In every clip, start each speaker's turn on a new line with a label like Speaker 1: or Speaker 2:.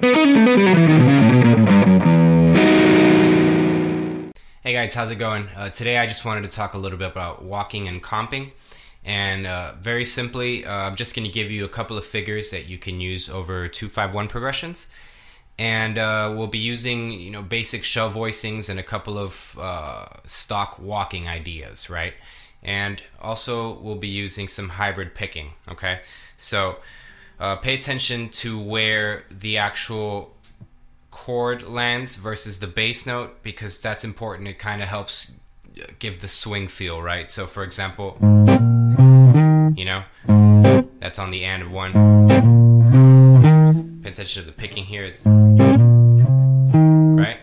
Speaker 1: Hey guys, how's it going? Today I just wanted to talk a little bit about walking and comping. And very simply, I'm just going to give you a couple of figures that you can use over 2-5-1 progressions. And we'll be using, basic shell voicings and a couple of stock walking ideas, right? And also we'll be using some hybrid picking, okay? So pay attention to where the actual chord lands versus the bass note, because that's important. It kind of helps give the swing feel, right? So for example, that's on the and of one. Pay attention to the picking here. It's right.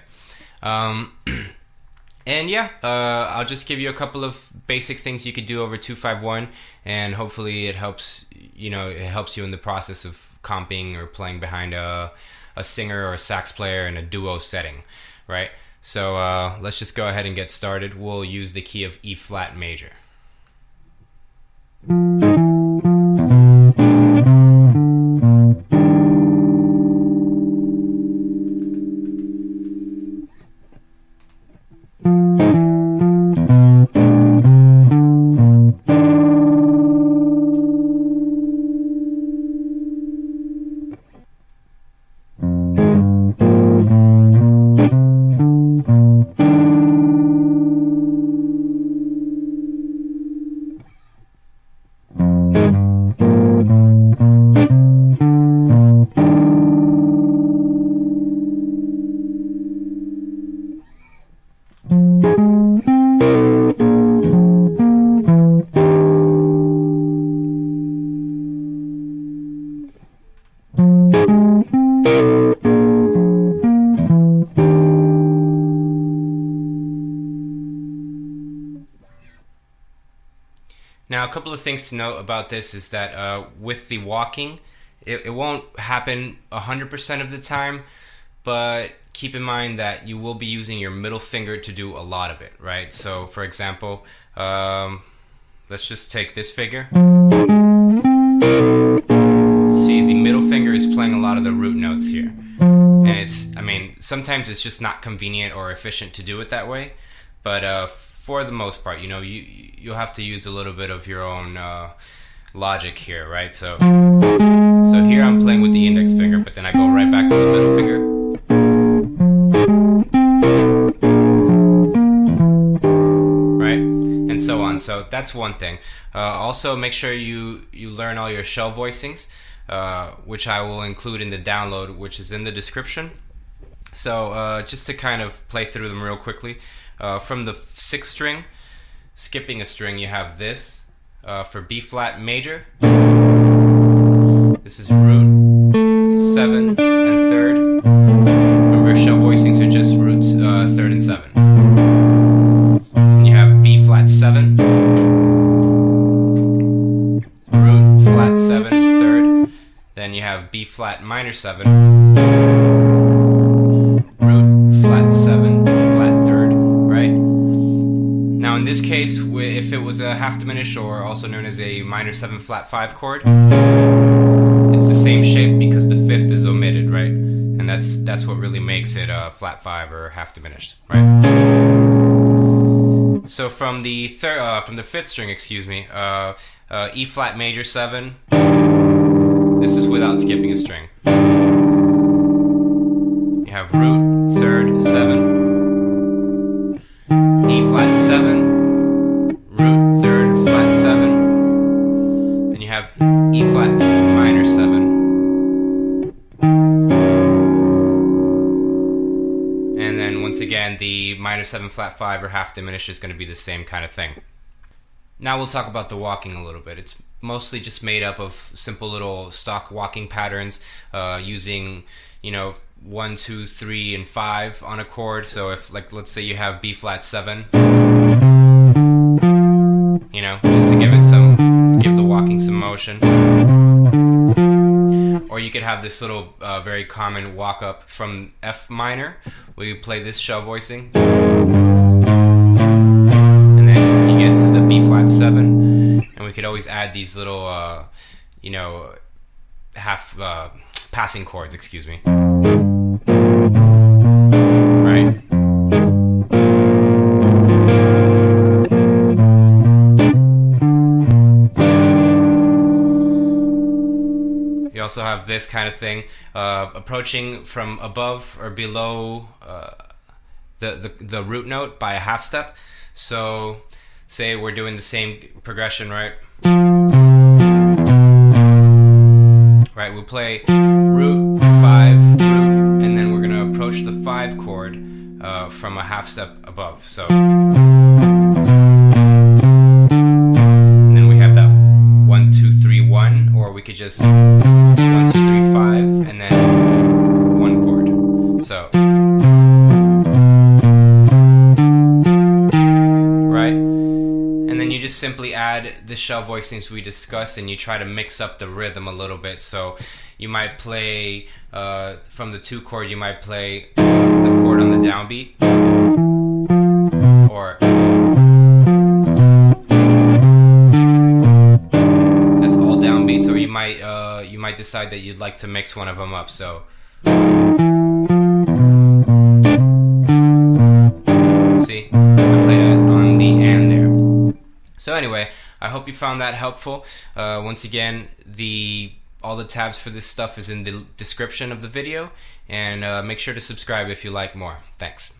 Speaker 1: And yeah, I'll just give you a couple of basic things you could do over 2-5-1, and hopefully it helps. It helps you in the process of comping or playing behind a singer or a sax player in a duo setting, right? So let's just go ahead and get started. We'll use the key of E flat major. Now, a couple of things to note about this is that with the walking, it won't happen 100% of the time, but keep in mind that you will be using your middle finger to do a lot of it, right? So, for example, let's just take this figure. See, the middle finger is playing a lot of the root notes here. And sometimes it's just not convenient or efficient to do it that way, but for the most part, you'll have to use a little bit of your own logic here, right? So here I'm playing with the index finger, but then I go right back to the middle finger. Right? And so on. So that's one thing. Also, make sure you learn all your shell voicings, which I will include in the download, which is in the description. So just to kind of play through them real quickly. From the 6th string, skipping a string, you have this for B flat major. This is root 7 and 3rd. Remember, shell voicings are just roots 3rd and 7. Then you have B flat 7, root flat 7, 3rd. Then you have B flat minor 7, root flat 7, flat 3rd. Right? Now in this case, if it was a half diminished, or also known as a minor 7 flat 5 chord, it's the same shape because the 5th is omitted, right? And that's what really makes it flat 5 or half diminished, right? So from the 5th string, E flat major 7. This is without skipping a string. You have root 3rd 7. E flat 7, root 3rd flat 7, and you have E flat minor 7, and then once again the minor 7 flat 5 or half diminished is going to be the same kind of thing. Now we'll talk about the walking a little bit. It's mostly just made up of simple little stock walking patterns using 1, 2, 3, and 5 on a chord. So if, let's say you have B flat 7, just to give the walking some motion. Or you could have this little very common walk up from F minor, where you play this shell voicing, and then you get to the B flat 7, and we could always add these little half passing chords, excuse me. Right? You also have this kind of thing, approaching from above or below the root note by a half step. So say we're doing the same progression, right? Right, we'll play root, 5, root, and then we're gonna approach the 5 chord from a half step above. So, and then we have that 1, 2, 3, 1, or we could just 1, 2, 3, 5, and then 1 chord. So, right, and then you just simply add the shell voicings we discussed, and you try to mix up the rhythm a little bit. So you might play from the 2 chord, you might play the chord on the downbeat, or that's all downbeats, or you might decide that you'd like to mix one of them up. So see, I played it on the and there. So anyway, I hope you found that helpful. Once again, all the tabs for this stuff is in the description of the video, and make sure to subscribe if you like more. Thanks.